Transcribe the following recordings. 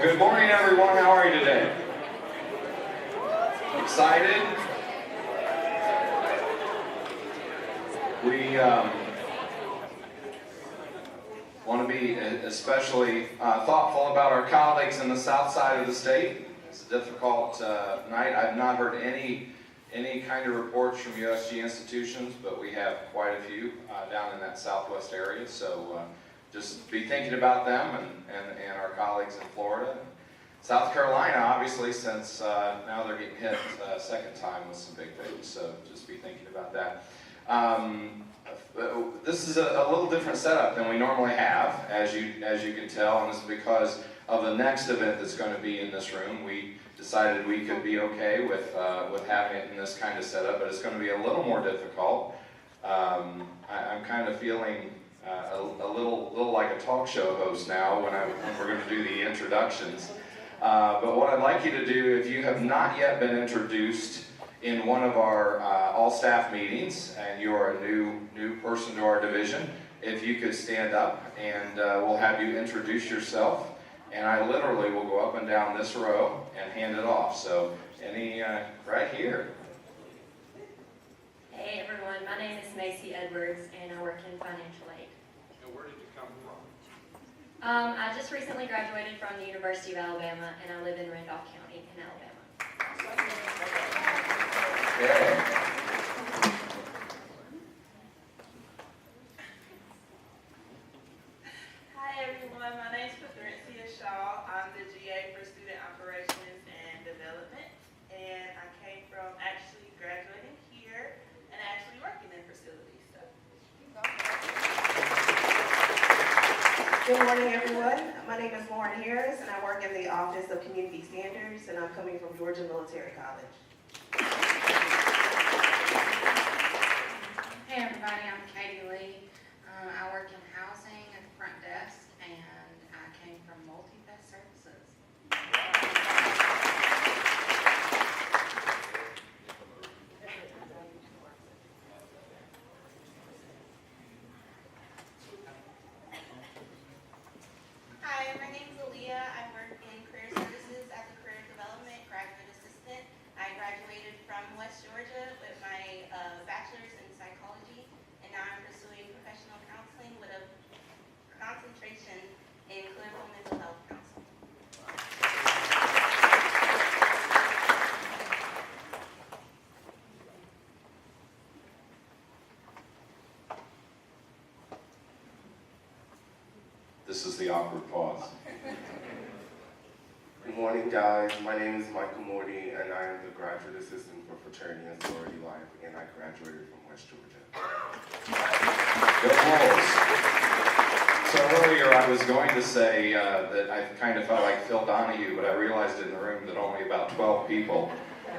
Good morning, everyone. How are you today? Excited? We want to be especially thoughtful about our colleagues in the south side of the state. It's a difficult night. I've not heard any kind of reports from USG institutions, but we have quite a few down in that southwest area. So just be thinking about them and our colleagues in Florida. South Carolina, obviously, since now they're getting hit a second time with some big things. So just be thinking about that. This is a little different setup than we normally have, as you can tell, and this is because of the next event that's going to be in this room. We decided we could be okay with having it in this kind of setup, but it's going to be a little more difficult. I'm kind of feeling a little like a talk show host now when we're going to do the introductions. But what I'd like you to do, if you have not yet been introduced in one of our all-staff meetings, and you're a new person to our division, if you could stand up, and we'll have you introduce yourself, and I literally will go up and down this row and hand it off. So, right here. Hey everyone, my name is Macy Edwards, and I work in financial aid. And where did you come from? I just recently graduated from the University of Alabama, and I live in Randolph County in Alabama. Okay. Hi everyone, my name is Patricia Shaw. I'm the GA for Student Operations and Development, and I came from actually graduating here and actually working in facilities. So. Good morning, everyone. My name is Lauren Harris, and I work in the Office of Community Standards, and I'm coming from Georgia Military College. Hey everybody, I'm Katie Lee. I work in housing at the front desk, and I came from Multi-Best Services. Hi, my name is Aaliyah. I work in career services at the Career Development Graduate Assistant. I graduated from West Georgia with my bachelor's in psychology, and now I'm pursuing professional counseling with a concentration in clinical mental health counseling. This is the awkward pause. Good morning, guys. My name is Michael Morty, and I am the graduate assistant for Fraternity and Sorority Life, and I graduated from West Georgia. Go Bulls. So earlier I was going to say that I kind of felt like Phil Donahue, but I realized in the room that only about 12 people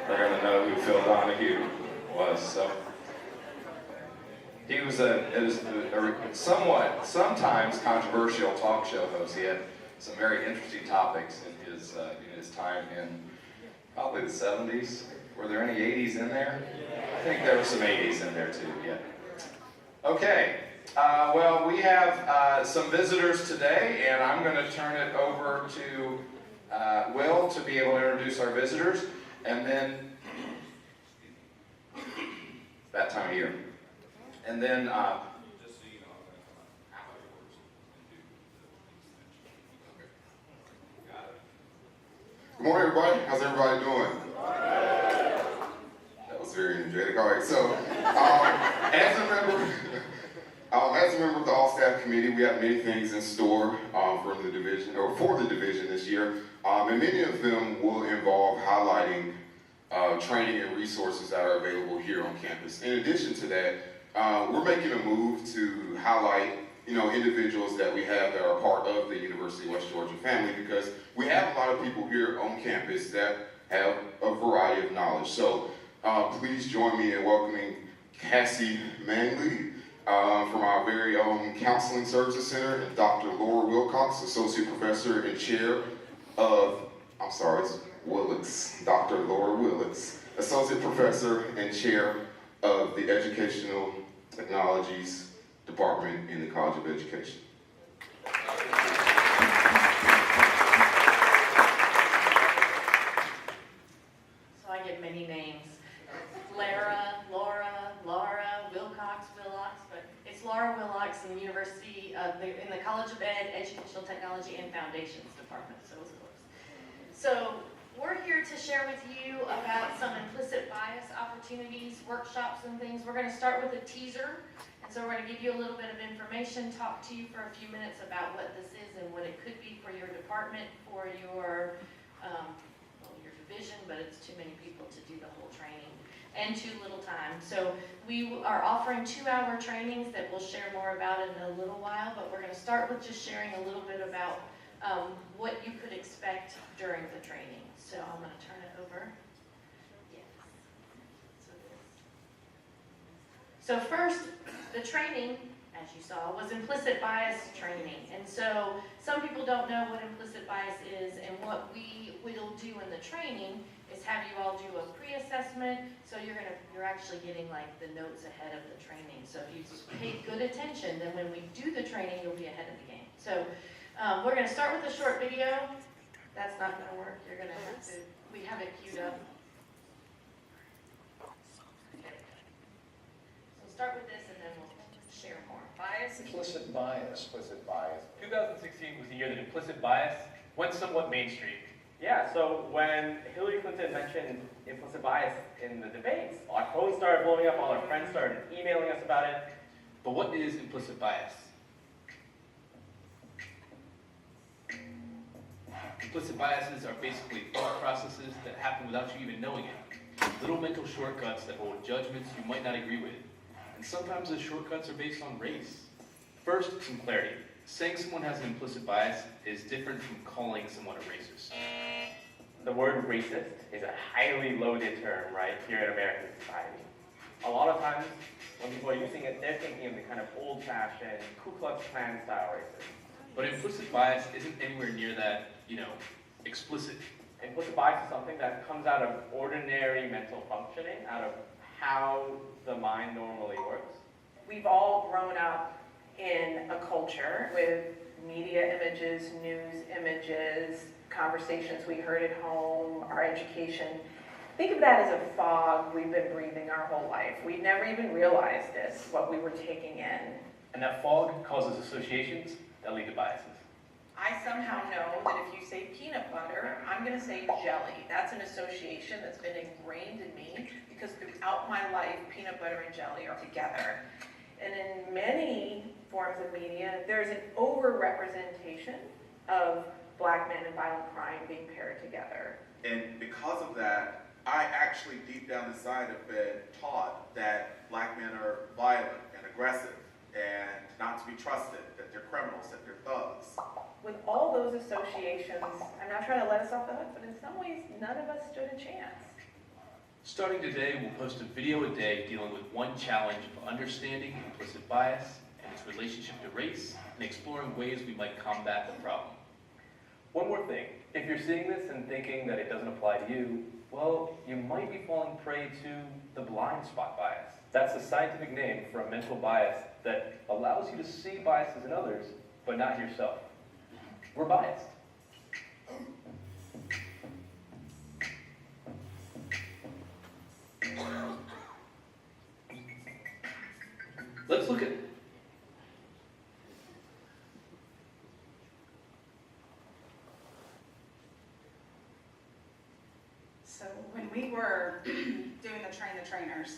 are going to know who Phil Donahue was. So he was a sometimes controversial talk show host. He had some very interesting topics in his time in probably the 70s. Were there any 80s in there? I think there were some 80s in there too, yeah. Okay, well, we have some visitors today, and I'm going to turn it over to Will to be able to introduce our visitors, and then that time of year. And then Good morning, everybody. How's everybody doing? That was very energetic. All right, so as a member of the All Staff Committee, we have many things in store for the division this year, and many of them will involve highlighting training and resources that are available here on campus. In addition to that, we're making a move to highlight individuals that we have that are part of the University of West Georgia family, because we have a lot of people here on campus that have a variety of knowledge. So please join me in welcoming Cassie Manley from our very own Counseling Services Center, and Dr. Lara Wilox, Associate Professor and Chair of, Wilox, Dr. Lara Wilox, Associate Professor and Chair of the Educational Technologies Department in the College of Education. Wilox, but it's Lara Wilox in the University in the College of Ed, Educational Technology and Foundations Department. So it was close. So we're here to share with you about some implicit bias opportunities, workshops, and things. We're going to start with a teaser. And so we're going to give you a little bit of information, talk to you for a few minutes about what this is and what it could be for your department, for your division, but it's too many people to do the whole training and too little time. So we are offering 2-hour trainings that we'll share more about in a little while, but we're going to start with just sharing a little bit about what you could expect during the training. So I'm going to turn it over. Yes. So first, the training, as you saw, was implicit bias training. And so some people don't know what implicit bias is, and what we will do in the training is have you all do a pre-assessment. So you're actually getting like the notes ahead of the training. So if you pay good attention, then when we do the training, you'll be ahead of the game. So we're going to start with a short video. That's not going to work. You're going to have to, we have it queued up. Okay. So start with this and then we'll share more. Bias. Implicit bias. Implicit bias. 2016 was the year that implicit bias went somewhat mainstream. Yeah, so when Hillary Clinton mentioned implicit bias in the debates, our phones started blowing up, all our friends started emailing us about it. But what is implicit bias? Implicit biases are basically thought processes that happen without you even knowing it. Little mental shortcuts that hold judgments you might not agree with. And sometimes those shortcuts are based on race. First, some clarity. Saying someone has an implicit bias is different from calling someone a racist. The word racist is a highly loaded term, right, here in American society. A lot of times, when people are using it, they're thinking of the kind of old-fashioned Ku Klux Klan style racism. But implicit bias isn't anywhere near that, explicit. Implicit bias is something that comes out of ordinary mental functioning, out of how the mind normally works. We've all grown up in a culture with media images, news images, conversations we heard at home, our education. Think of that as a fog we've been breathing our whole life. We never even realized this, what we were taking in. And that fog causes associations that lead to biases. I somehow know that if you say peanut butter, I'm going to say jelly. That's an association that's been ingrained in me because throughout my life, peanut butter and jelly are together. And in many forms of media, there's an over-representation of black men and violent crime being paired together. And because of that, I actually deep down inside have been taught that black men are violent and aggressive and not to be trusted, that they're criminals, that they're thugs. With all those associations, I'm not trying to let us off the hook, but in some ways, none of us stood a chance. Starting today, we'll post a video a day dealing with one challenge of understanding implicit bias and its relationship to race, and exploring ways we might combat the problem. One more thing, if you're seeing this and thinking that it doesn't apply to you, well, you might be falling prey to the blind spot bias. That's a scientific name for a mental bias that allows you to see biases in others, but not yourself. We're biased. Let's look at So when we were doing the train the trainers,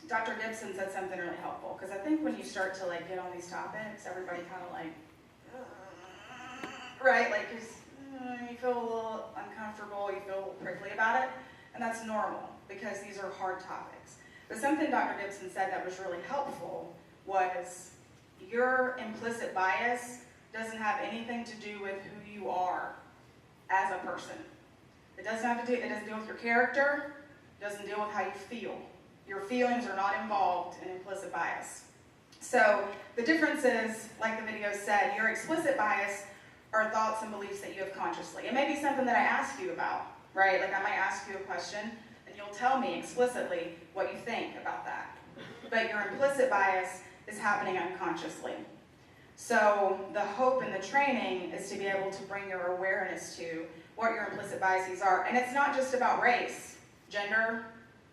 Dr. Gibson said something really helpful, because I think when you start to get on these topics, everybody kind of right, you feel a little uncomfortable, you feel a little prickly about it, and that's normal because these are hard topics. But something Dr. Gibson said that was really helpful was your implicit bias doesn't have anything to do with who you are as a person. It doesn't deal with your character, it doesn't deal with how you feel. Your feelings are not involved in implicit bias. So the difference is, like the video said, your explicit bias are thoughts and beliefs that you have consciously. It may be something that I ask you about, right? Like I might ask you a question and you'll tell me explicitly what you think about that. But your implicit bias is happening unconsciously. So the hope in the training is to be able to bring your awareness to what your implicit biases are. And it's not just about race, gender,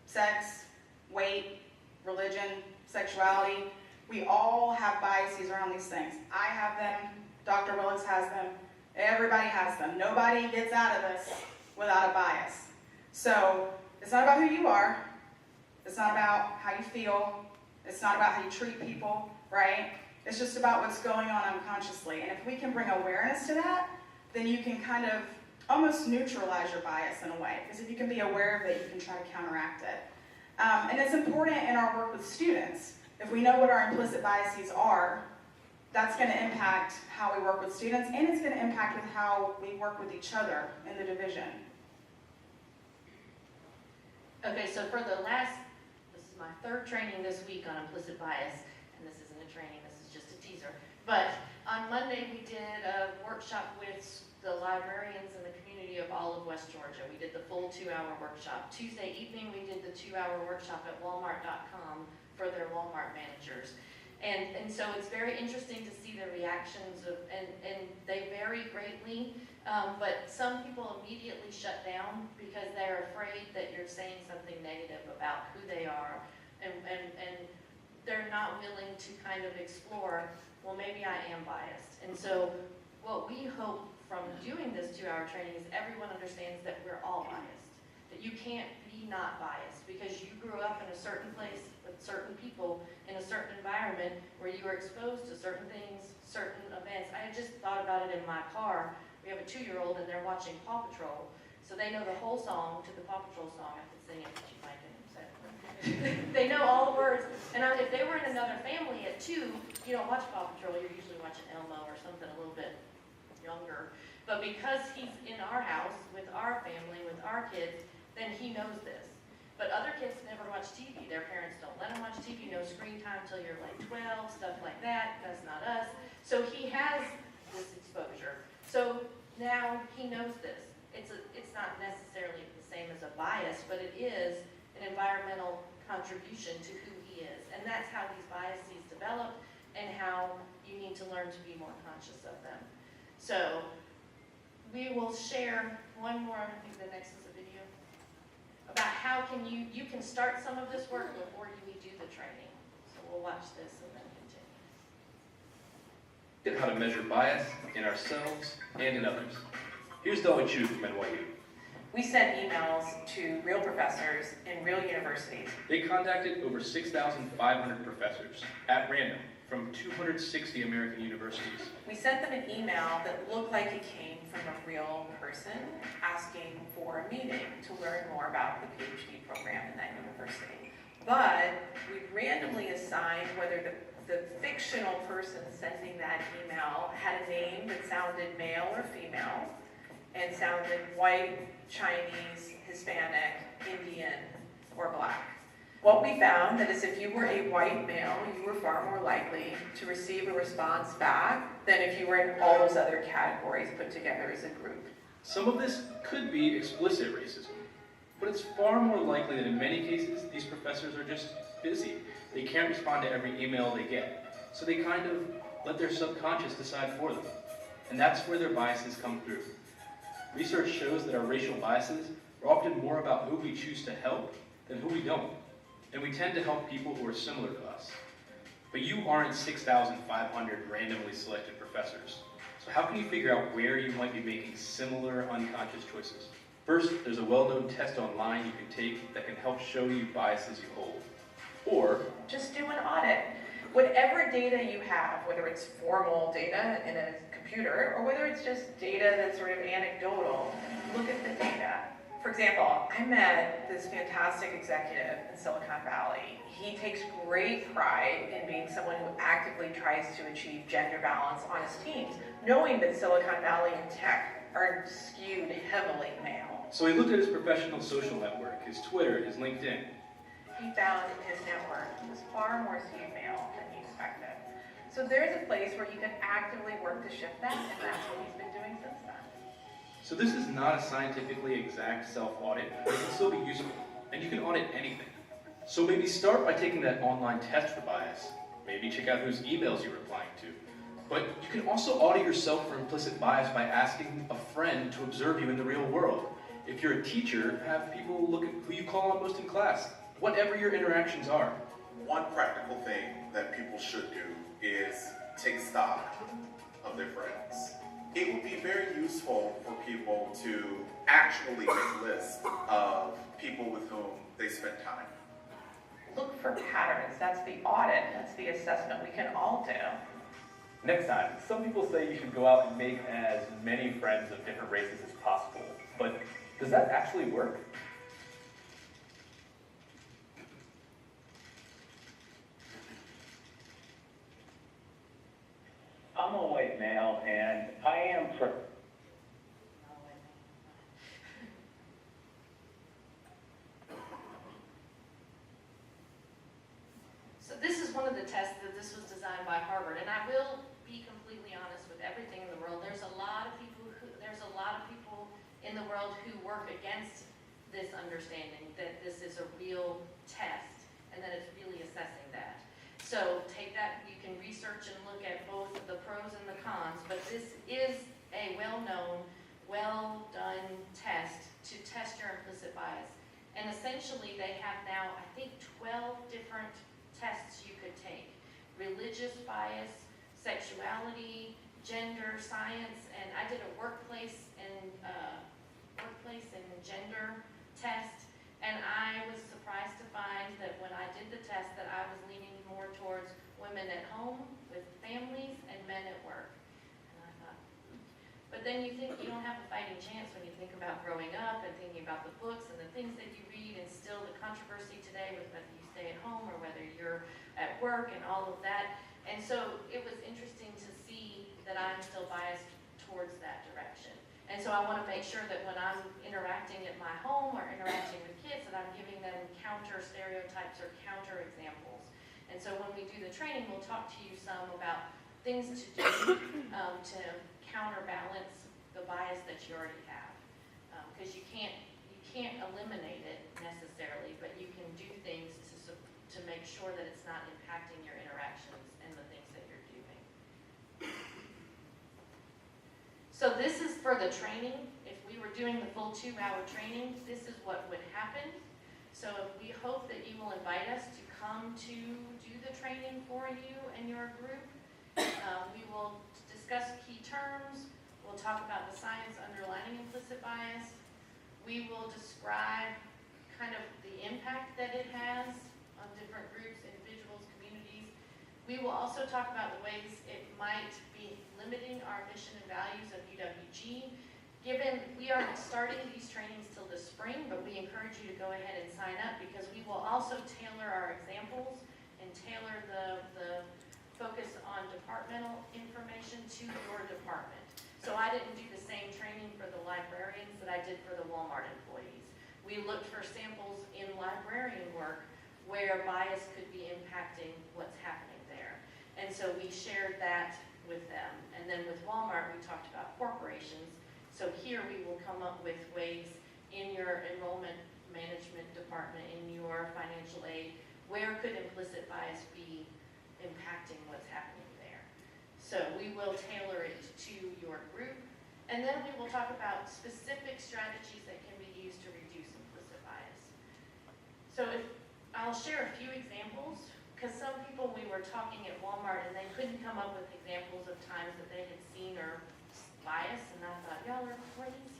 sex, weight, religion, sexuality. We all have biases around these things. I have them, Dr. Wilox has them, everybody has them. Nobody gets out of this without a bias. So it's not about who you are, it's not about how you feel, it's not about how you treat people, right? It's just about what's going on unconsciously. And if we can bring awareness to that, then you can kind of almost neutralize your bias in a way. Because if you can be aware of it, you can try to counteract it. And it's important in our work with students. If we know what our implicit biases are, that's going to impact how we work with students, and it's going to impact with how we work with each other in the division. Okay, so for the last, this is my third training this week on implicit bias, and this isn't a training, this is just a teaser. But on Monday we did a workshop with the librarians in the community of all of West Georgia. We did the full 2-hour workshop. Tuesday evening we did the 2-hour workshop at walmart.com for their Walmart managers. And so it's very interesting to see the reactions of, and they vary greatly, but some people immediately shut down because they're afraid that you're saying something negative about who they are, and they're not willing to kind of explore, well, maybe I am biased. And so what we hope from doing this 2-hour training is everyone understands that we're all biased, that you can't be not biased because you grew up in a certain place with certain people in a certain environment where you were exposed to certain things, certain events. I just thought about it in my car. We have a 2-year-old and they're watching Paw Patrol, so they know the whole song to the Paw Patrol song. I could sing it, but you might get upset. They know all the words. And if they were in another family at 2, you don't watch Paw Patrol, you're usually watching Elmo or something a little bit younger. But because he's in our house with our family, with our kids, then he knows this. But other kids never watch TV. Their parents don't let them watch TV, no screen time till you're like 12, stuff like that. That's not us. So he has this exposure. So now he knows this. It's not necessarily the same as a bias, but it is an environmental contribution to who he is. And that's how these biases develop and how you need to learn to be more conscious of them. So we will share one more, I think the next is a video, about how can you can start some of this work before we do the training. So we'll watch this and then continue. How to measure bias in ourselves and in others. Here's Dolly Chu from NYU. We sent emails to real professors in real universities. They contacted over 6,500 professors at random from 260 American universities. We sent them an email that looked like it came from a real person asking for a meeting to learn more about the PhD program in that university. But we randomly assigned whether the fictional person sending that email had a name that sounded male or female and sounded white, Chinese, Hispanic, Indian, or black. What we found that is if you were a white male, you were far more likely to receive a response back than if you were in all those other categories put together as a group. Some of this could be explicit racism, but it's far more likely that in many cases, these professors are just busy. They can't respond to every email they get, so they kind of let their subconscious decide for them. And that's where their biases come through. Research shows that our racial biases are often more about who we choose to help than who we don't. And we tend to help people who are similar to us. But you aren't 6,500 randomly selected professors. So how can you figure out where you might be making similar unconscious choices? First, there's a well-known test online you can take that can help show you biases you hold. Or just do an audit. Whatever data you have, whether it's formal data in a computer or whether it's just data that's sort of anecdotal, look at the data. For example, I met this fantastic executive in Silicon Valley. He takes great pride in being someone who actively tries to achieve gender balance on his teams, knowing that Silicon Valley and tech are skewed heavily male. so he looked at his professional social network, his Twitter, his LinkedIn. He found his network was far more skewed male than he expected. So there's a place where you can actively work to shift that, and that's what he's been doing since then. So this is not a scientifically exact self-audit, but it can still be useful, and you can audit anything. So maybe start by taking that online test for bias. Maybe check out whose emails you're replying to. But you can also audit yourself for implicit bias by asking a friend to observe you in the real world. If you're a teacher, have people look at who you call on most in class, whatever your interactions are. one practical thing that people should do is take stock of their friends. It would be very useful for people to actually make lists of people with whom they spend time. Look for patterns. That's the audit. That's the assessment we can all do. Next time, some people say you should go out and make as many friends of different races as possible, but does that actually work? I'm a white male, and I am for. So this is one of the tests that this was designed by Harvard, and I will be completely honest with everything in the world. There's a lot of people in the world who work against this understanding that this is a real test and that it's really assessing that. So take that, you can research and look at both the pros and the cons, but this is a well-known, well-done test to test your implicit bias. And essentially they have now, I think, 12 different tests you could take. Religious bias, sexuality, gender, science, and I did a workplace and gender test, and I was surprised to find that when I did the test that I was leaning more towards women at home with families and men at work. And I thought, but then you think you don't have a fighting chance when you think about growing up and thinking about the books and the things that you read, and still the controversy today with whether you stay at home or whether you're at work and all of that. And so it was interesting to see that I'm still biased towards that direction. And so I want to make sure that when I'm interacting at my home or interacting with kids, that I'm giving them counter stereotypes or counter examples. And so when we do the training, we'll talk to you some about things to do to counterbalance the bias that you already have. Because you can't eliminate it necessarily, but you can do things to make sure that it's not impacting your interactions and the things that you're doing. So this is for the training. If we were doing the full 2-hour training, this is what would happen. So we hope that you will invite us to come to do the training for you and your group. We will discuss key terms. We'll talk about the science underlying implicit bias. We will describe kind of the impact that it has on different groups, individuals, communities. We will also talk about the ways it might be limiting our mission and values of UWG. Given we aren't starting these trainings till the spring, but we encourage you to go ahead and sign up, because we will also tailor our examples and tailor the focus on departmental information to your department. So I didn't do the same training for the librarians that I did for the Walmart employees. We looked for samples in librarian work where bias could be impacting what's happening there. And so we shared that with them. And then with Walmart, we talked about corporations. So here we will come up with ways in your enrollment management department, in your financial aid, where could implicit bias be impacting what's happening there. So we will tailor it to your group. And then we will talk about specific strategies that can be used to reduce implicit bias. So I'll share a few examples, because some people, we were talking at Walmart and they couldn't come up with examples of times that they had seen or bias, and I thought, y'all are crazy.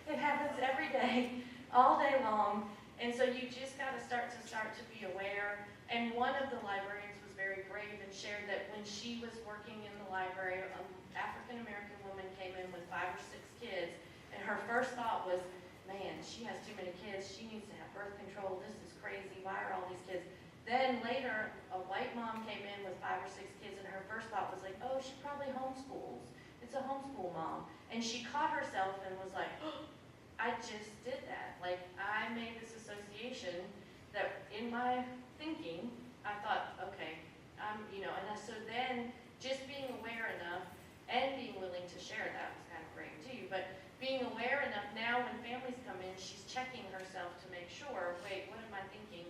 It happens every day, all day long, and so you just got to start to be aware. And one of the librarians was very brave and shared that when she was working in the library, an African-American woman came in with 5 or 6 kids, and her first thought was, man, she has too many kids, she needs to have birth control, this is crazy, why are all these kids? Then later, a white mom came in with 5 or 6 kids, and her first thought was like, oh, she probably homeschools. It's a homeschool mom. And she caught herself and was like, oh, I just did that. Like, I made this association that in my thinking, I thought, okay, and so then just being aware enough and being willing to share that was kind of brave too, but being aware enough now when families come in, she's checking herself to make sure, wait, what am I thinking?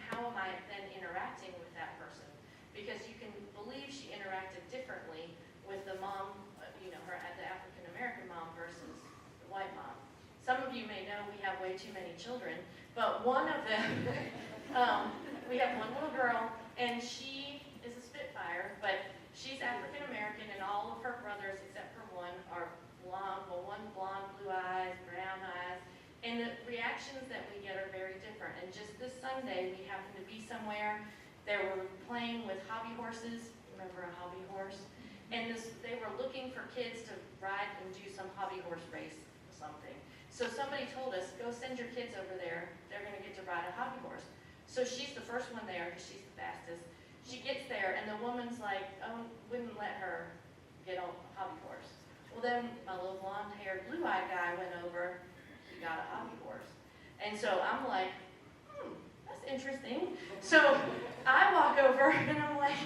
How am I then interacting with that person? Because you can believe she interacted differently with the mom, the African-American mom versus the white mom. Some of you may know we have way too many children, but one of them, we have one little girl, and she is a Spitfire, but she's African American, and all of her brothers, except for one, are blonde. Well, one blonde, blue eyes, brown eyes, and the reactions that we get are very different. And just this Sunday, we happened to be somewhere. They were playing with hobby horses. Remember a hobby horse? And they were looking for kids to ride and do some hobby horse race or something. So somebody told us, go send your kids over there. They're going to get to ride a hobby horse. So she's the first one there because she's the fastest. She gets there, and the woman's like, oh, wouldn't let her get on a hobby horse. Well, then my little blonde-haired, blue-eyed guy went over. He got a hobby horse. And so I'm like, that's interesting. So I walk over, and I'm like,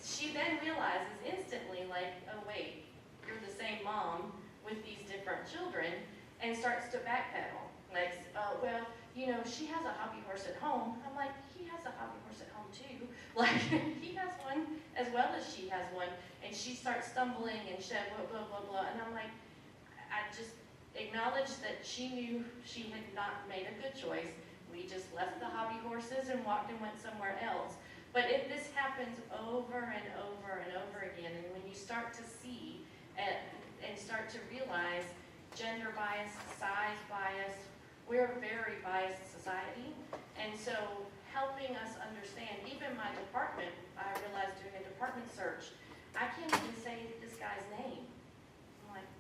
she then realizes instantly, like, oh wait, you're the same mom with these different children, and starts to backpedal. Like, well, you know, she has a hobby horse at home. I'm like, he has a hobby horse at home too. Like, he has one as well as she has one. And she starts stumbling and she blah, blah, blah, blah. And I'm like, I just acknowledged that she knew she had not made a good choice. We just left the hobby horses and walked and went somewhere else. But if this happens over and over and over again, and when you start to see and start to realize gender bias, size bias, we're a very biased society. And so helping us understand, even my department, I realized doing a department search, I can't even say this guy's name. I'm like,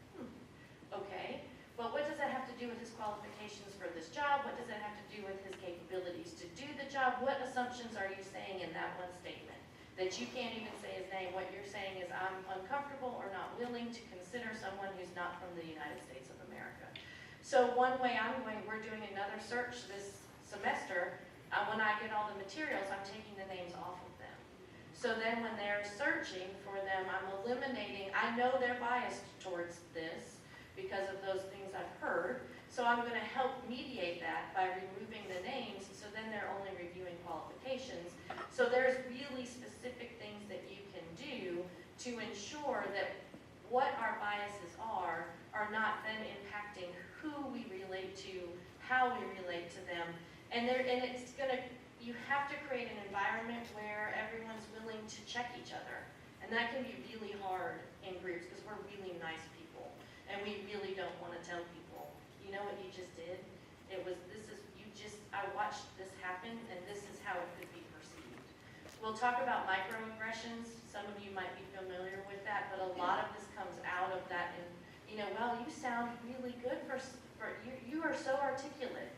okay. But what does that have to do with his qualifications for this job? What does that have to do with his capabilities to do the job? What assumptions are you saying in that one statement? That you can't even say his name. What you're saying is I'm uncomfortable or not willing to consider someone who's not from the United States of America. So one way we're doing another search this semester. When I get all the materials, I'm taking the names off of them. So then when they're searching for them, I'm eliminating, I know they're biased towards this because of those things I've heard. So I'm going to help mediate that by removing the names, so then they're only reviewing qualifications. So there's really specific things that you can do to ensure that what our biases are not then impacting who we relate to, how we relate to them. And it's going to, you have to create an environment where everyone's willing to check each other. And that can be really hard in groups because we're really nice people. And we really don't want to tell people, you know what you just did? I watched this happen, and this is how it could be perceived. We'll talk about microaggressions. Some of you might be familiar with that, but a lot of this comes out of that. And, you know, well, you sound really good you are so articulate.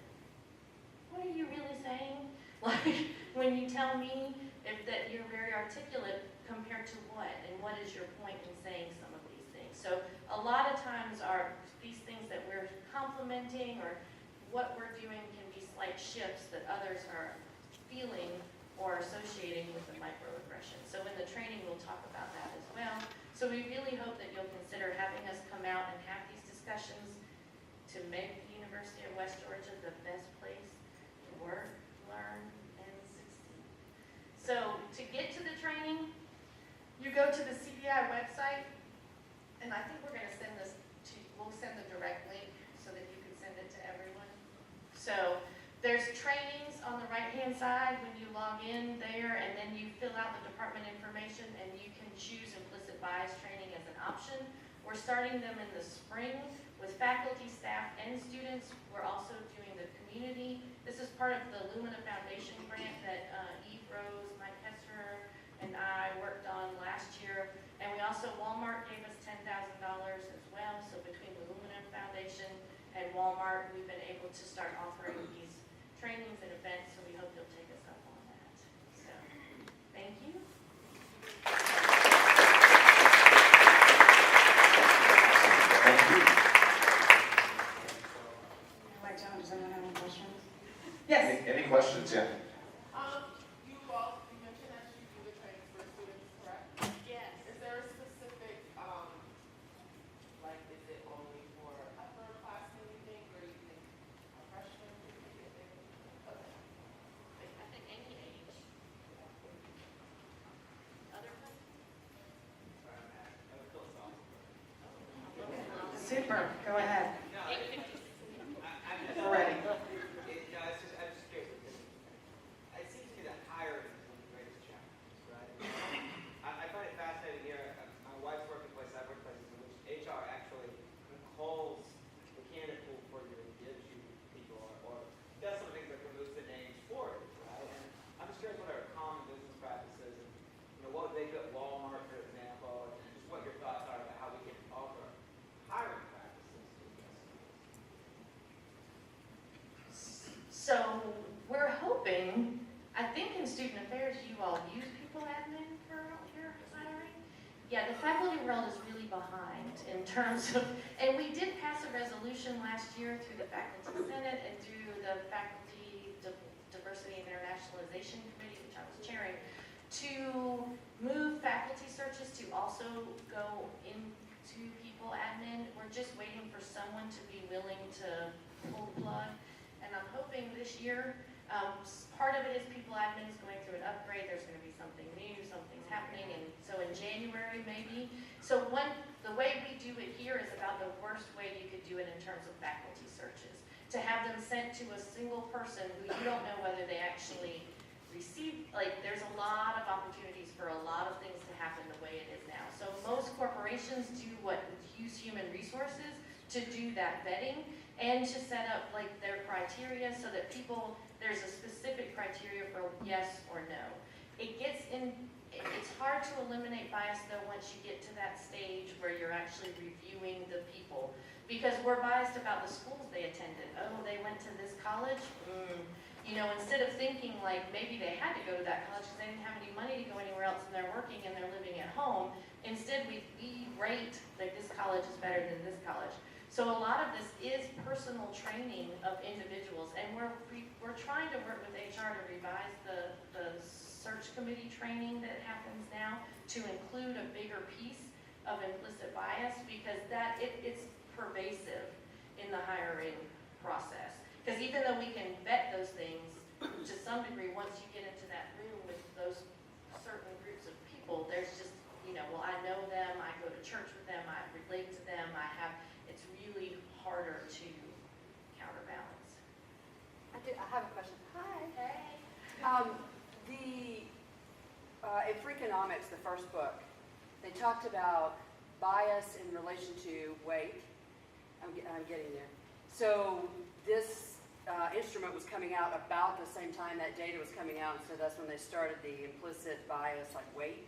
What are you really saying? Like, when you tell me that you're very articulate compared to what? And what is your point in saying some of these things? So a lot of times these things that we're complimenting or what we're doing can be slight shifts that others are feeling or associating with the microaggression. So in the training, we'll talk about that as well. So we really hope that you'll consider having us come out and have these discussions to make the University of West Georgia the best place to work, learn, and succeed. So to get to the training, you go to the CBI website, and I think we're going to send this to, we'll send the direct link so that you can send it to everyone. So there's trainings on the right-hand side when you log in there, and then you fill out the department information, and you can choose implicit bias training as an option. We're starting them in the spring with faculty, staff, and students. We're also doing the community. This is part of the Lumina Foundation grant that Eve Rose, Mike Hesser, and I worked on last year. And we also, Walmart gave us $10,000 as well. So between the Lumina Foundation and Walmart, we've been able to start offering these trainings and events, so we hope you'll take us up on that. So, thank you. Thank you. Does anyone have any questions? Yes. Any questions? Yeah. You mentioned that you do the training for students, correct? Yes. Is there a specific, like, is it only for upper class, do you think, or do you think a freshman? Okay. Yeah, the faculty world is really behind in terms of, and we did pass a resolution last year through the Faculty Senate and through the Faculty Diversity and Internationalization Committee, which I was chairing, to move faculty searches to also go into people admin. We're just waiting for someone to be willing to pull the plug, and I'm hoping this year, part of it is people admin is going through an upgrade, there's going to be something new, something's happening, and so in January maybe. So the way we do it here is about the worst way you could do it in terms of faculty searches. To have them sent to a single person who you don't know whether they actually receive, like there's a lot of opportunities for a lot of things to happen the way it is now. So most corporations use human resources to do that vetting and to set up like their criteria so that there's a specific criteria for yes or no. It's hard to eliminate bias though once you get to that stage where you're actually reviewing the people, because we're biased about the schools they attended. Oh, they went to this college? Instead of thinking like maybe they had to go to that college because they didn't have any money to go anywhere else and they're working and they're living at home, instead we rate like this college is better than this college. So a lot of this is personal training of individuals, and we're trying to work with HR to revise the search committee training that happens now to include a bigger piece of implicit bias, because it's pervasive in the hiring process. Because even though we can vet those things to some degree, once you get into that room with those certain groups of people, there's just, well, I know them, I go to church with them, I relate to them, it's really harder to counterbalance. I have a question. Hi. Hey. In Freakonomics, the first book, they talked about bias in relation to weight. I'm getting there. So this instrument was coming out about the same time that data was coming out, and so that's when they started the implicit bias, like weight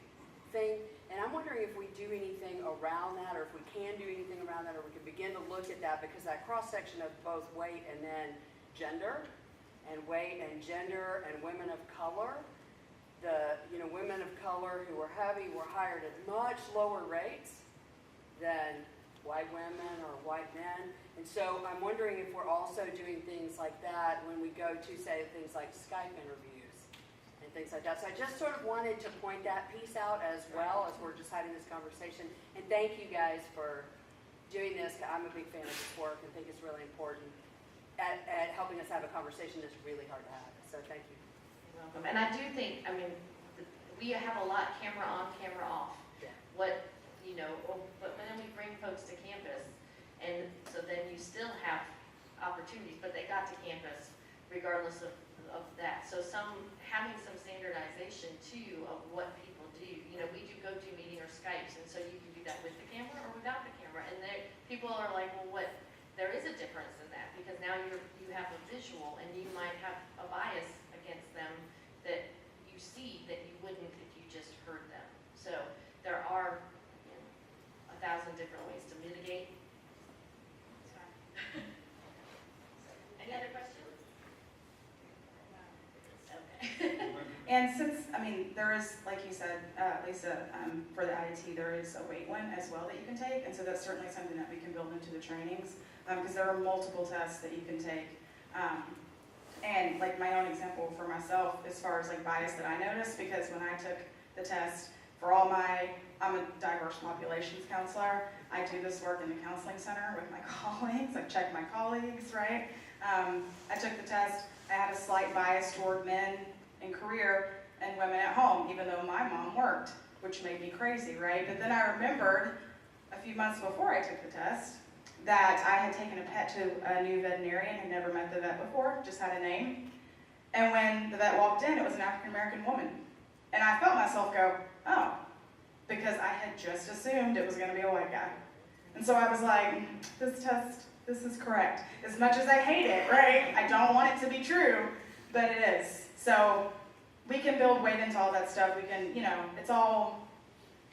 thing. And I'm wondering if we do anything around that, or if we can do anything around that, or we can begin to look at that, because that cross-section of both weight and then gender, and weight and gender and women of color, women of color who were heavy were hired at much lower rates than white women or white men. And so I'm wondering if we're also doing things like that when we go to, say, things like Skype interviews and things like that. So I just sort of wanted to point that piece out as well as we're just having this conversation. And thank you guys for doing this. I'm a big fan of this work and think it's really important at helping us have a conversation that's really hard to have. So thank you. You're welcome. And I do think, we have a lot camera on, camera off. Yeah. But then we bring folks to campus, and so then you still have opportunities, but they got to campus regardless of that. So having some standardization too of what people do. We do GoToMeeting or Skypes, and so you can do that with the camera or without the camera. And people are like, well, there is a difference in that, because now you have a visual, and you might have a bias against them that you see that you wouldn't if you just heard them. So there are 1,000 different ways to mitigate. Any other questions? Okay. And since, there is, like you said, Lisa, for the IIT, there is a weight one as well that you can take, and so that's certainly something that we can build into the trainings, because there are multiple tests that you can take. And like my own example for myself, as far as like bias that I noticed, because when I took the test for I'm a diverse populations counselor. I do this work in the counseling center with my colleagues. I check my colleagues, right? I took the test. I had a slight bias toward men in career and women at home, even though my mom worked, which made me crazy, right? But then I remembered a few months before I took the test that I had taken a pet to a new veterinarian, had never met the vet before, just had a name. And when the vet walked in, it was an African-American woman. And I felt myself go, oh, because I had just assumed it was going to be a white guy. And so I was like, this test, this is correct. As much as I hate it, right? I don't want it to be true, but it is. So we can build weight into all that stuff. We can, it's all,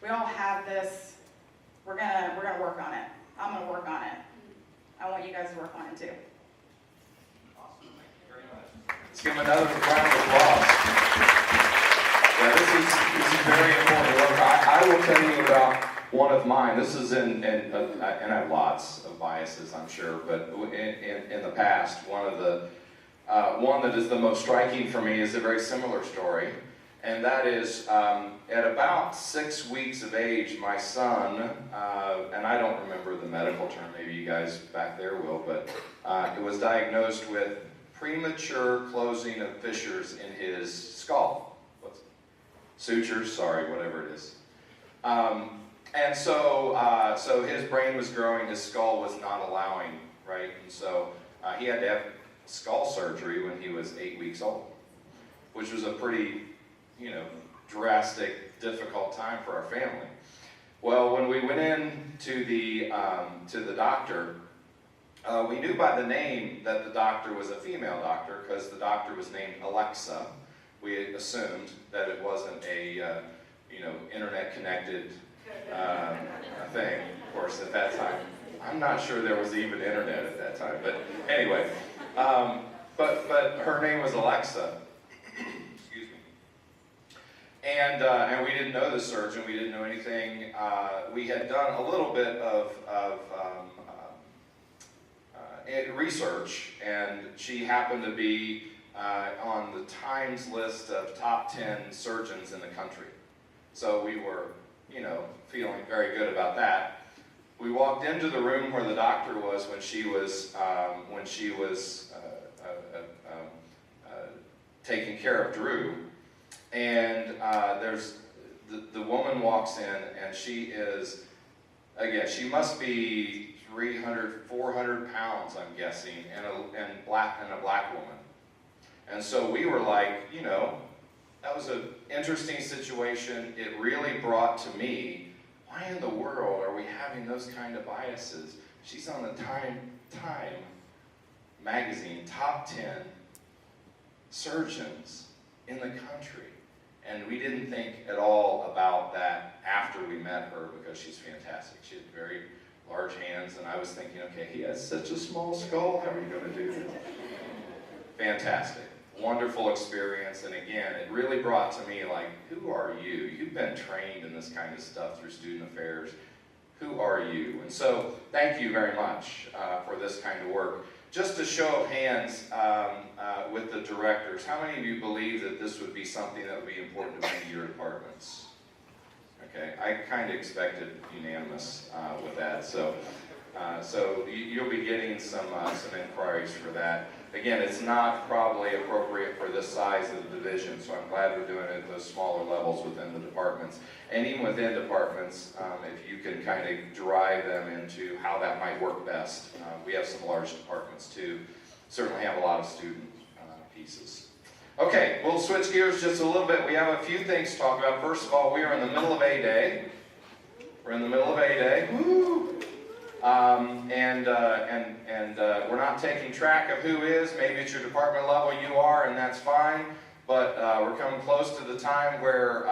we all have this. We're gonna work on it. I'm gonna work on it. I want you guys to work on it too. Awesome, thank you very much. Let's give them another round of applause. Yeah, this is very important work. I I will tell you about one of mine. This is and I have lots of biases, I'm sure, but in the past, one that is the most striking for me is a very similar story, and that is at about 6 weeks of age, my son, and I don't remember the medical term, maybe you guys back there will, but it was diagnosed with premature closing of fissures in his skull. Sutures, sorry, whatever it is. And so his brain was growing, his skull was not allowing, right? And so he had to have skull surgery when he was 8 weeks old, which was a pretty, drastic, difficult time for our family. Well, when we went in to the doctor, we knew by the name that the doctor was a female doctor because the doctor was named Alexa. We assumed that it wasn't a, internet-connected thing, of course, at that time. I'm not sure there was even internet at that time, but anyway. But her name was Alexa. Excuse me. And we didn't know the surgeon. We didn't know anything. We had done a little bit of research, and she happened to be on the Times list of top 10 surgeons in the country. So we were, feeling very good about that. We walked into the room where the doctor was when she was taking care of Drew, and there's the woman walks in, and she is, again, she must be 300, 400 pounds, I'm guessing, and a black woman. And so we were like, that was an interesting situation. It really brought to me, why in the world are we having those kind of biases? She's on the Time magazine, top 10 surgeons in the country. And we didn't think at all about that after we met her because she's fantastic. She had very large hands, and I was thinking, okay, he has such a small skull, how are you going to do this? Fantastic. Wonderful experience, and again, it really brought to me, like, who are you? You've been trained in this kind of stuff through Student Affairs. Who are you? And so, thank you very much for this kind of work. Just a show of hands with the directors, how many of you believe that this would be something that would be important to bring to your departments? Okay, I kind of expected unanimous with that, so you'll be getting some inquiries for that. Again, it's not probably appropriate for this size of the division, so I'm glad we're doing it at those smaller levels within the departments. And even within departments, if you can kind of drive them into how that might work best. We have some large departments too, certainly have a lot of student pieces. Okay, we'll switch gears just a little bit. We have a few things to talk about. First of all, we are in the middle of A-Day. We're in the middle of A-Day. Woo! We're not taking track of who is. Maybe at your department level you are, and that's fine. But we're coming close to the time where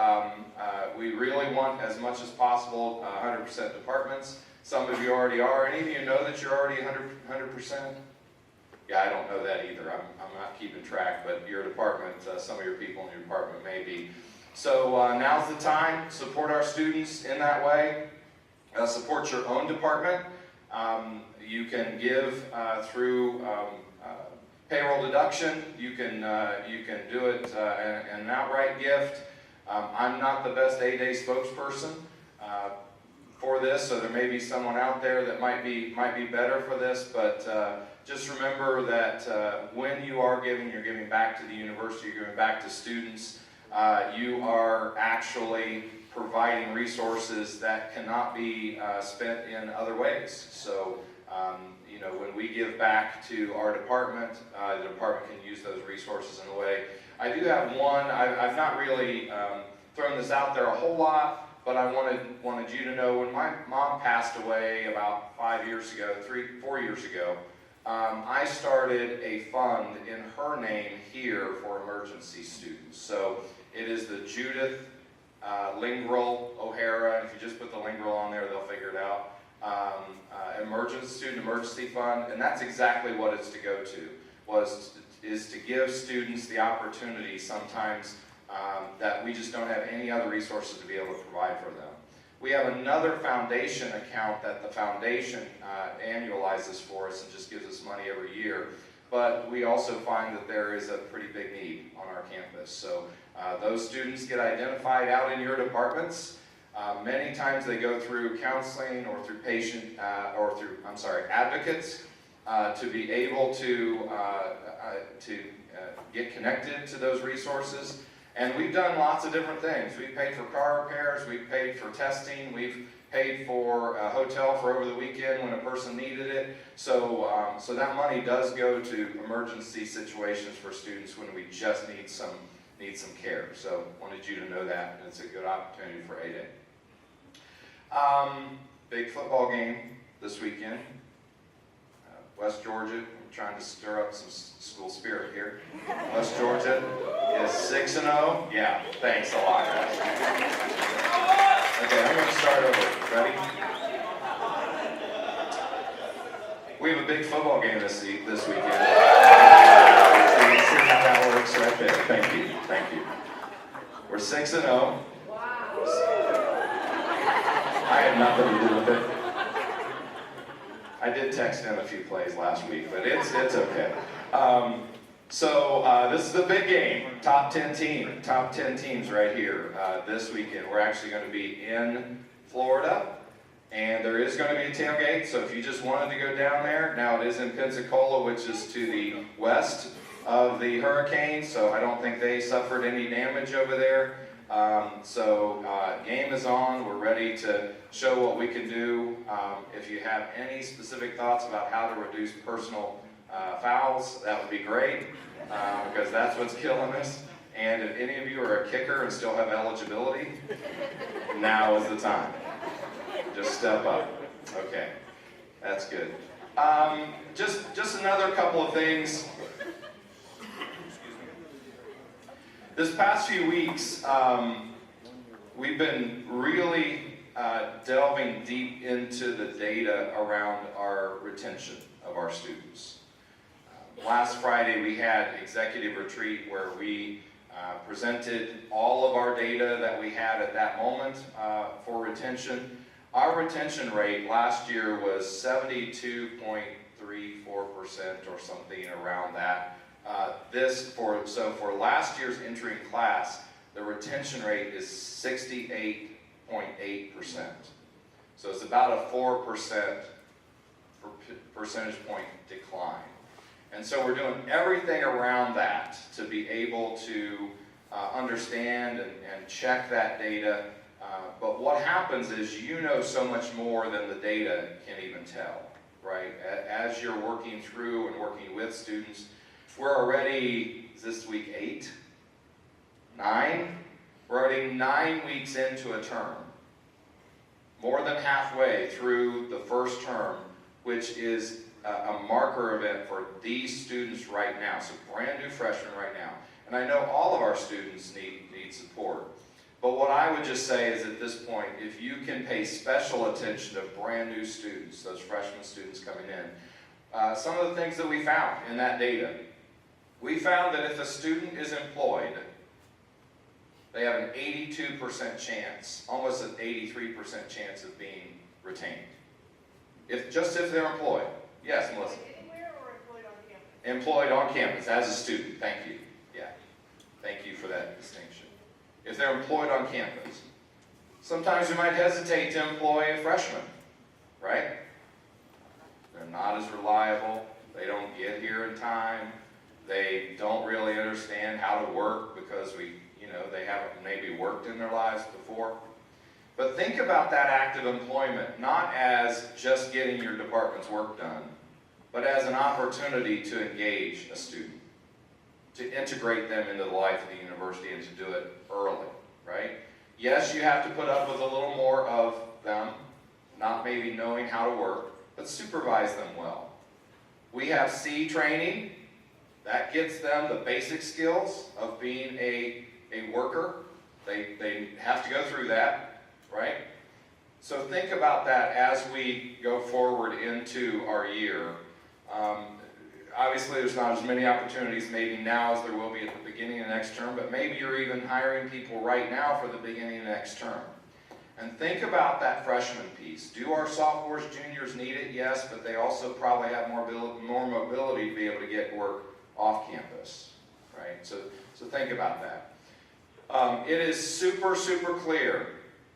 we really want, as much as possible, 100% departments. Some of you already are. Any of you know that you're already 100%? Yeah, I don't know that either. I'm not keeping track, but your department, some of your people in your department may be. So now's the time. Support our students in that way. Support your own department. You can give through payroll deduction. You can do it an outright gift. I'm not the best A-Day spokesperson for this, so there may be someone out there that might be better for this. But just remember that when you are giving, you're giving back to the university. You're giving back to students. You are actually providing resources that cannot be spent in other ways. So, when we give back to our department, the department can use those resources in a way. I do have one. I've not really thrown this out there a whole lot, but I wanted you to know when my mom passed away about 4 years ago, I started a fund in her name here for emergency students. So it is the Judith Lingrell O'Hara, and if you just put the Lingrell on there, they'll figure it out. Student Emergency Fund, and that's exactly what it's to go to, is to give students the opportunity sometimes that we just don't have any other resources to be able to provide for them. We have another foundation account that the foundation annualizes for us and just gives us money every year. But we also find that there is a pretty big need on our campus. So those students get identified out in your departments. Many times they go through counseling or through advocates to be able to get connected to those resources. And we've done lots of different things. We've paid for car repairs, we've paid for testing, we've paid for a hotel for over the weekend when a person needed it. So, so that money does go to emergency situations for students when we just need some care. So wanted you to know that, and it's a good opportunity for A-Day. Big football game this weekend. West Georgia, I'm trying to stir up some school spirit here. West Georgia is 6-0. Yeah, thanks a lot, guys. Okay, I'm going to start over. Ready? We have a big football game this weekend. So you can see how that works right there. Thank you. Thank you. We're 6-0. I had nothing to do with it. I did text in a few plays last week, but it's okay. So this is the big game. Top 10 teams right here this weekend. We're actually going to be in Florida, and there is going to be a tailgate. So if you just wanted to go down there, now it is in Pensacola, which is to the west of the hurricane. So I don't think they suffered any damage over there. Game is on. We're ready to show what we can do. If you have any specific thoughts about how to reduce personal fouls, that would be great, because that's what's killing us. And if any of you are a kicker and still have eligibility, now is the time. Just step up. Okay, that's good. Just another couple of things. This past few weeks, we've been really delving deep into the data around our retention of our students. Last Friday, we had executive retreat where we presented all of our data that we had at that moment for retention. Our retention rate last year was 72.34% or something around that. For last year's entering class, the retention rate is 68.8%. So it's about a 4% percentage point decline. And so we're doing everything around that to be able to understand and check that data. But what happens is you know so much more than the data can even tell, right? As you're working through and working with students, we're already, is this week 8? 9? We're already 9 weeks into a term. More than halfway through the first term, which is a marker event for these students right now. So brand new freshmen right now. And I know all of our students need support. But what I would just say is at this point, if you can pay special attention to brand new students, those freshman students coming in, some of the things that we found in that data. We found that if a student is employed, they have an 82% chance, almost an 83% chance of being retained. If they're employed. Yes, Melissa? Anywhere or employed on campus? Employed on campus as a student, thank you. Yeah, thank you for that distinction. If they're employed on campus. Sometimes you might hesitate to employ a freshman, right? They're not as reliable, they don't get here in time, they don't really understand how to work because they haven't maybe worked in their lives before. But think about that active employment, not as just getting your department's work done, but as an opportunity to engage a student, to integrate them into the life of the university and to do it early, right? Yes, you have to put up with a little more of them, not maybe knowing how to work, but supervise them well. We have C training. That gets them the basic skills of being a worker. They have to go through that, right? So think about that as we go forward into our year. obviously there's not as many opportunities maybe now as there will be at the beginning of next term, but maybe you're even hiring people right now for the beginning of next term. And think about that freshman piece. Do our sophomores, juniors need it? Yes, but they also probably have more mobility to be able to get work off campus, right? So think about that. It is super, super clear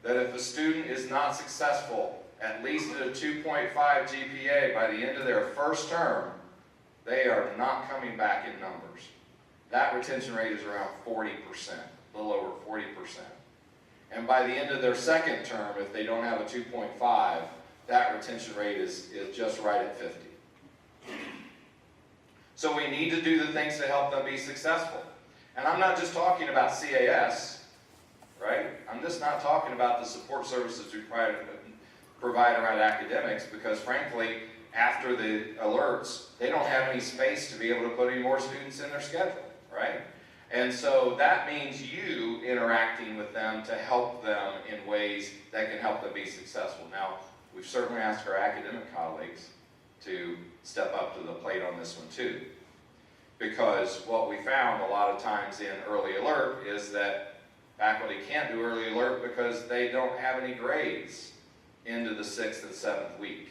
that if a student is not successful, at least at a 2.5 GPA by the end of their first term, they are not coming back in numbers. That retention rate is around 40%, a little over 40%. And by the end of their second term, if they don't have a 2.5, that retention rate is just right at 50. So we need to do the things to help them be successful. And I'm not just talking about CAS, right? I'm just not talking about the support services we provide around academics, because frankly, after the alerts, they don't have any space to be able to put any more students in their schedule, right? And so that means you interacting with them to help them in ways that can help them be successful. Now, we've certainly asked our academic colleagues to step up to the plate on this one too. Because what we found a lot of times in early alert is that faculty can't do early alert because they don't have any grades into the 6th and 7th week.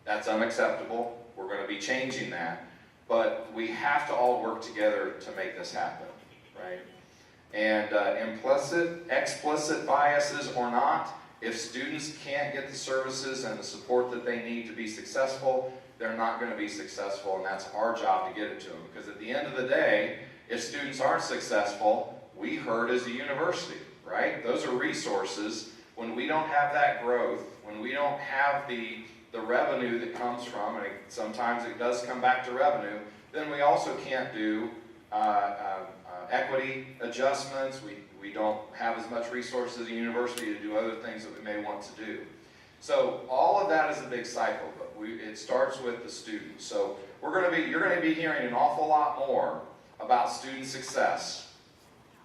That's unacceptable. We're going to be changing that. But we have to all work together to make this happen, right? And explicit biases or not, if students can't get the services and the support that they need to be successful, they're not going to be successful, and that's our job to get it to them. Because at the end of the day, if students aren't successful, we hurt as a university, right? Those are resources. When we don't have that growth, when we don't have the revenue that comes from, and sometimes it does come back to revenue, then we also can't do equity adjustments. We don't have as much resources as a university to do other things that we may want to do. So all of that is a big cycle, but it starts with the students. So you're going to be hearing an awful lot more about student success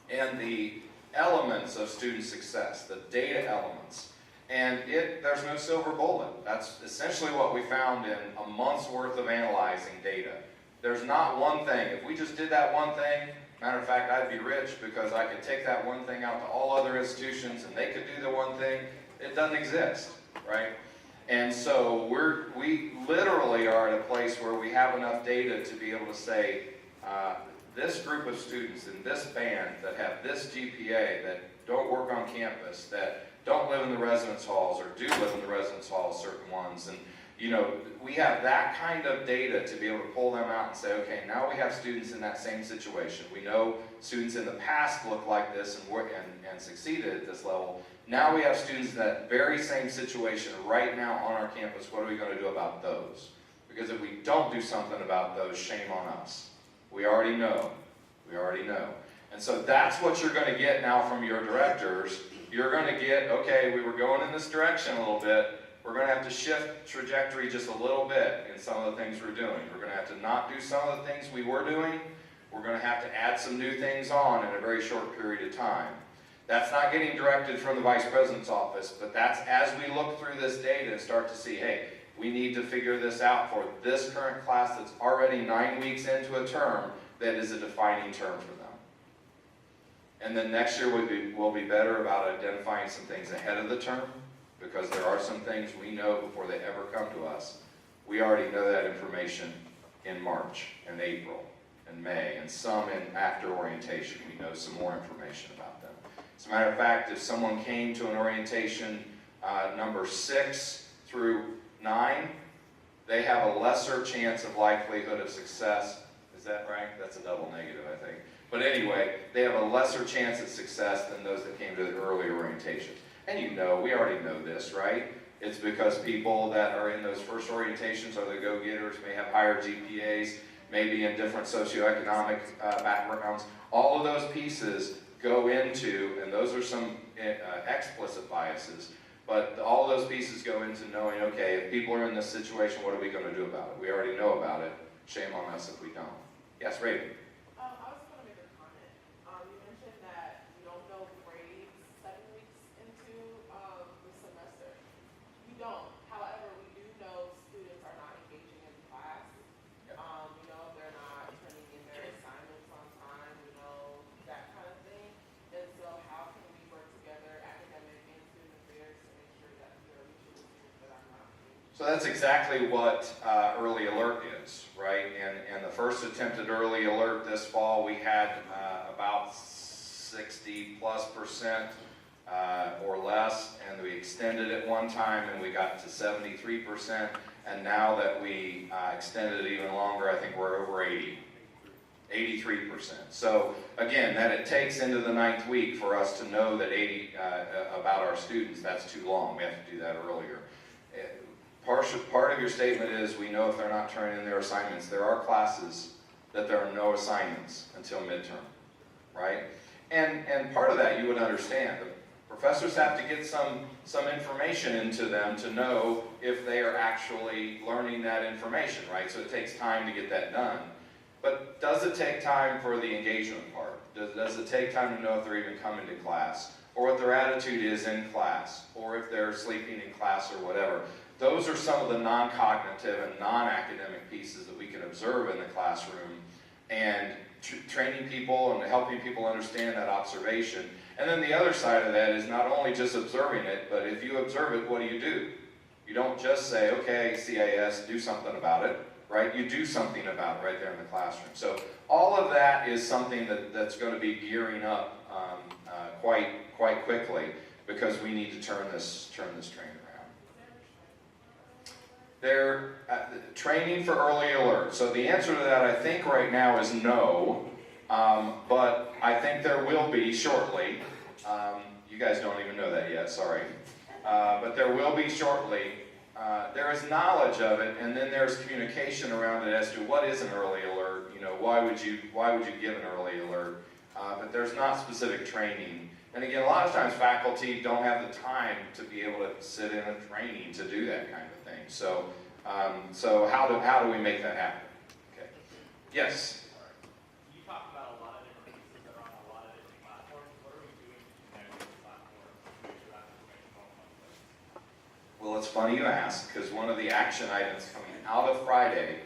and the elements of student success, the data elements. And there's no silver bullet. That's essentially what we found in a month's worth of analyzing data. There's not one thing. If we just did that one thing, matter of fact, I'd be rich because I could take that one thing out to all other institutions and they could do the one thing. It doesn't exist, right? And so we literally are at a place where we have enough data to be able to say, this group of students in this band that have this GPA, that don't work on campus, that don't live in the residence halls or do live in the residence halls, certain ones, and we have that kind of data to be able to pull them out and say, okay, now we have students in that same situation. We know students in the past look like this and succeeded at this level. Now we have students in that very same situation right now on our campus. What are we going to do about those? Because if we don't do something about those, shame on us. We already know. We already know. And so that's what you're going to get now from your directors. You're going to get, okay, we were going in this direction a little bit. We're going to have to shift trajectory just a little bit in some of the things we're doing. We're going to have to not do some of the things we were doing. We're going to have to add some new things on in a very short period of time. That's not getting directed from the Vice President's office, but that's as we look through this data and start to see, hey, we need to figure this out for this current class that's already 9 weeks into a term that is a defining term for them. And then next year we'll be better about identifying some things ahead of the term, because there are some things we know before they ever come to us. We already know that information in March and April and May, and some in after orientation. We know some more information about them. As a matter of fact, if someone came to an orientation number 6 through 9, they have a lesser chance of likelihood of success. Is that right? That's a double negative, I think. But anyway, they have a lesser chance of success than those that came to the early orientation. And we already know this, right? It's because people that are in those first orientations are the go-getters, may have higher GPAs, maybe in different socioeconomic backgrounds. All of those pieces go into, and those are some explicit biases, but all of those pieces go into knowing, okay, if people are in this situation, what are we going to do about it? We already know about it. Shame on us if we don't. Yes, Raven. I was going to make a comment. You mentioned that you don't know grades 7 weeks into the semester. You don't. However, we do know students are not engaging in class. Yep. You know, So that's exactly what early alert is, right? And the first attempt at early alert this fall, we had about 60+% or less, and we extended it one time and we got to 73%, and now that we extended it even longer, I think we're over 83%. So again, that it takes into the 9th week for us to know that about our students, that's too long. We have to do that earlier. Part of your statement is we know if they're not turning in their assignments. There are classes that there are no assignments until midterm, right? And part of that you would understand. The professors have to get some information into them to know if they are actually learning that information, right? So it takes time to get that done. But does it take time for the engagement part? Does it take time to know if they're even coming to class, or what their attitude is in class, or if they're sleeping in class or whatever? Those are some of the non-cognitive and non-academic pieces that we can observe in the classroom, and training people and helping people understand that observation. And then the other side of that is not only just observing it, but if you observe it, what do? You don't just say, okay, CAS, do something about it, right? You do something about it right there in the classroom. So all of that is something that's going to be gearing up quite quickly, because we need to turn this train around. They're training for early alert. So the answer to that, I think right now, is no, but I think there will be shortly. You guys don't even know that yet, sorry. But there will be shortly. There is knowledge of it, and then there's communication around it as to what is an early alert. You know, why would you give an early alert? But there's not specific training. And again, a lot of times faculty don't have the time to be able to sit in a training to do that kind of thing. So, how do we make that happen? Okay. Yes. You talked about a lot of different pieces that are on a lot of different platforms. What are we doing to connect with the platforms to make sure that information all comes out? Well, it's funny you ask, because one of the action items coming out of Friday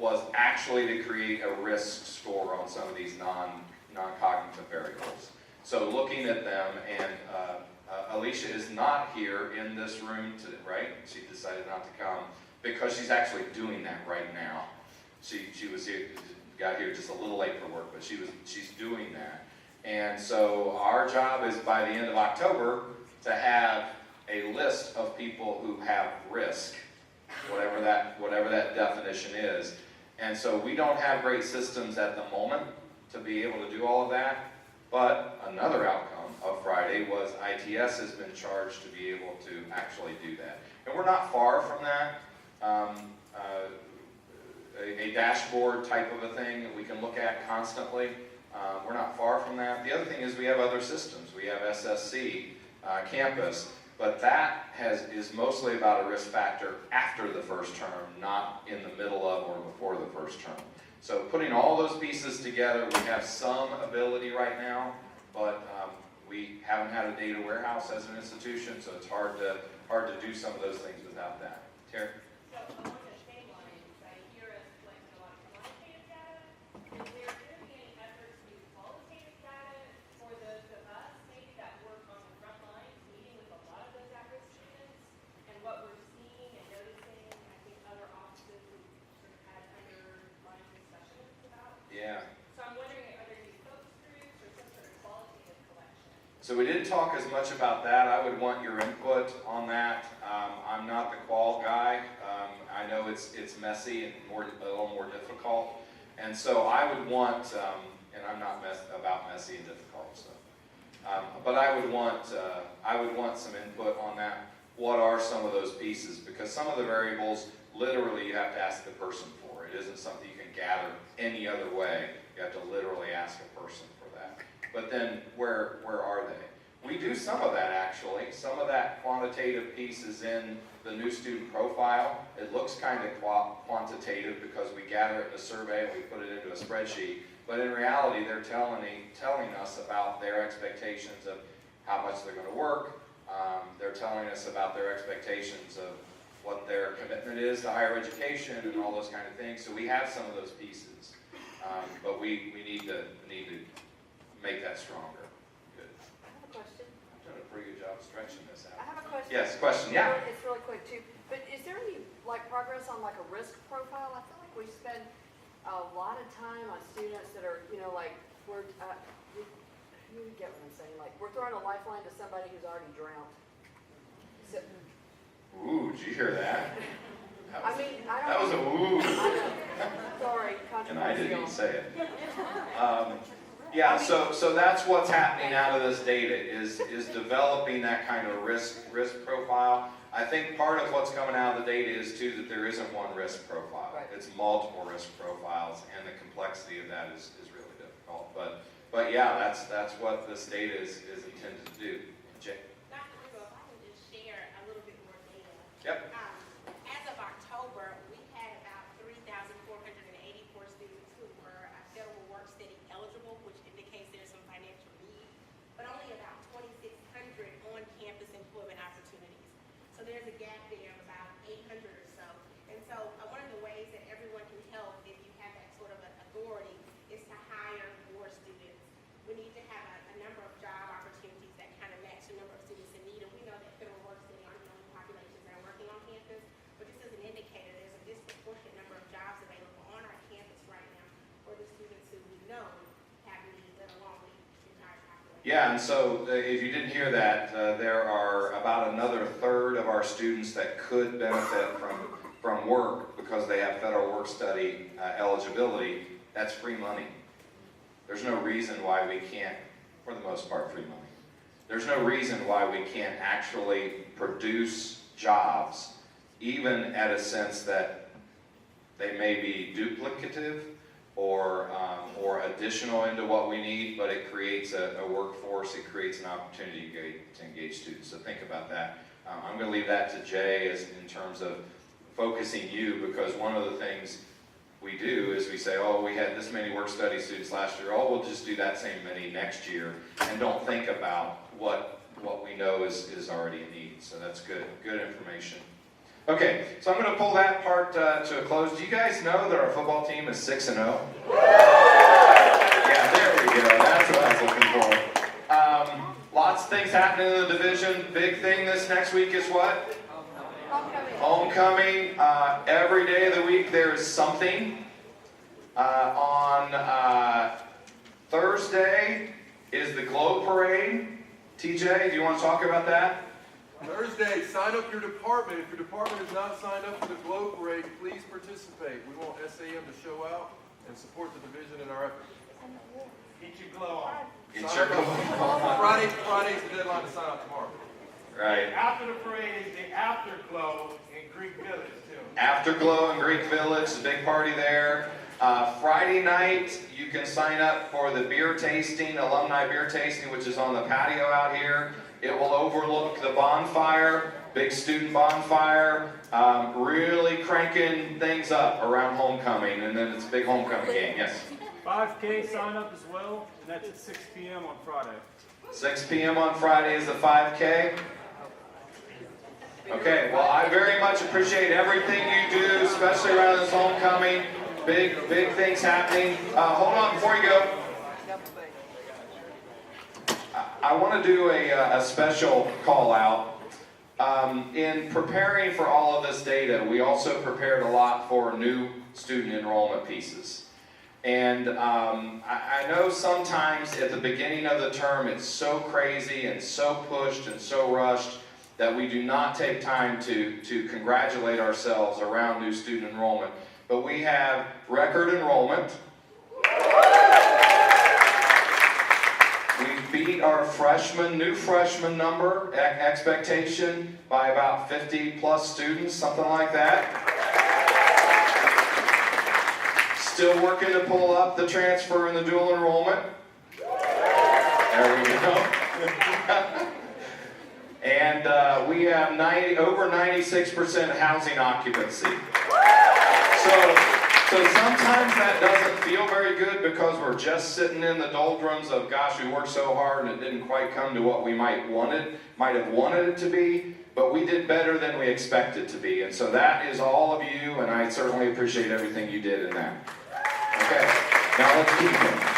was actually to create a risk score on some of these non-cognitive variables. So looking at them, and Alicia is not here in this room today, right? She decided not to come because she's actually doing that right now. She was here, got here just a little late for work, but she's doing that. And so our job is by the end of October to have a list of people who have risk, whatever that definition is. And so we don't have great systems at the moment to be able to do all of that. But another outcome of Friday was ITS has been charged to be able to actually do that. And we're not far from that. A dashboard type of a thing that we can look at constantly. We're not far from that. The other thing is we have other systems. We have SSC, Campus, but that is mostly about a risk factor after the first term, not in the middle of or before the first term. So putting all those pieces together, we have some ability right now, but we haven't had a data warehouse as an institution, so it's hard to do some of those things without that. Terry? So along the same lines, I hear us collecting a lot of quantitative data. Is there going to be any efforts to use qualitative data for those of us maybe that work on the front lines, meeting with a lot of those at-risk students, and what we're seeing and noticing? I think other offices sort of had underlying discussions about. Yeah. So I'm wondering, are there any focus groups or some sort of qualitative collection? So we didn't talk as much about that. I would want your input on that. I'm not the qual guy. I know it's messy and a little more difficult. And so I would want, and I'm not about messy and difficult stuff. But I would want some input on that. What are some of those pieces? Because some of the variables, literally, you have to ask the person for. It isn't something you can gather any other way. You have to literally ask a person for that. But then, where are they? We do some of that, actually. Some of that quantitative piece is in the new student profile. It looks kind of quantitative because we gather it in a survey and we put it into a spreadsheet. But in reality, they're telling us about their expectations of how much they're going to work. They're telling us about their expectations of what their commitment is to higher education and all those kind of things. So we have some of those pieces, but we need to make that stronger. Good. I have a question. I've done a pretty good job of stretching this out. I have a question. Yes, question. Yeah. It's really quick too. But is there any on like a risk profile, I feel like we spend a lot of time on students that are, you know, like, you get what I'm saying, like, we're throwing a lifeline to somebody who's already drowned. So, Ooh, did you hear that? I mean, I don't. That was a ooh. Sorry, And I didn't controversial. even say it. Yeah, so that's what's happening out of this data is developing that kind of risk profile. I think part of what's coming out of the data is too that there isn't one risk profile. Right. It's multiple risk profiles, and the complexity of that is really difficult. But yeah, that's what this data is intended to do. Jay? Dr. Wilox, if I can just share a little bit more data. Yep. As of October, we had about 3,484 students who were federal work study eligible, which indicates there's some financial need, but only about 2,600 on-campus employment opportunities. So there's a gap there of about 800 or so. And so one of the ways that everyone can help if you have that sort of an authority is to hire more students. We need to have a number of job opportunities that kind of match the number of students in need. And we know that federal work study aren't the only populations that are working on campus, but just as an indicator, there's a disproportionate number of jobs available on our campus right now for the students who we know have needs that along with the entire population. Yeah, and so if you didn't hear that, there are about another third of our students that could benefit from work because they have federal work study eligibility. That's free money. There's no reason why we can't, for the most part, free money. There's no reason why we can't actually produce jobs, even at a sense that they may be duplicative or additional into what we need, but it creates a workforce, it creates an opportunity to engage students. So think about that. I'm going to leave that to Jay in terms of focusing you, because one of the things we do is we say, oh, we had this many work study students last year, oh, we'll just do that same many next year, and don't think about what we know is already in need. So that's good information. Okay, so I'm going to pull that part to a close. Do you guys know that our football team is 6-0? Yeah, there we go. That's what I was looking for. Lots of things happening in the division. Big thing this next week is what? Homecoming. Every day of the week there is something. On Thursday is the Globe Parade. TJ, do you want to talk about that? Thursday, sign up your department. If your department is not signed up for the Globe Parade, please participate. We want SAEM to show out and support the division in our efforts. Get your glow on. Get your glow on. Friday's the deadline to sign up tomorrow. Right. After the parade is the afterglow in Greek Village, too. Afterglow in Greek Village, a big party there. Friday night, you can sign up for the beer tasting, alumni beer tasting, which is on the patio out here. It will overlook the bonfire, big student bonfire, really cranking things up around homecoming, and then it's a big homecoming game. Yes? 5K sign up as well, and that's at 6 p.m. on Friday. 6 p.m. on Friday is the 5K. Okay, well, I very much appreciate everything you do, especially around this homecoming. Big things happening. Hold on before you go. I want to do a special call out. In preparing for all of this data, we also prepared a lot for new student enrollment pieces. And I know sometimes at the beginning of the term it's so crazy and so pushed and so rushed that we do not take time to congratulate ourselves around new student enrollment. But we have record enrollment. We beat our new freshman number expectation by about 50 plus students, something like that. Still working to pull up the transfer and the dual enrollment. There we go. And we have over 96% housing occupancy. So sometimes that doesn't feel very good because we're just sitting in the doldrums of, gosh, we worked so hard and it didn't quite come to what we might have wanted it to be, but we did better than we expected to be. And so that is all of you, and I certainly appreciate everything you did in that. Okay, now let's keep going.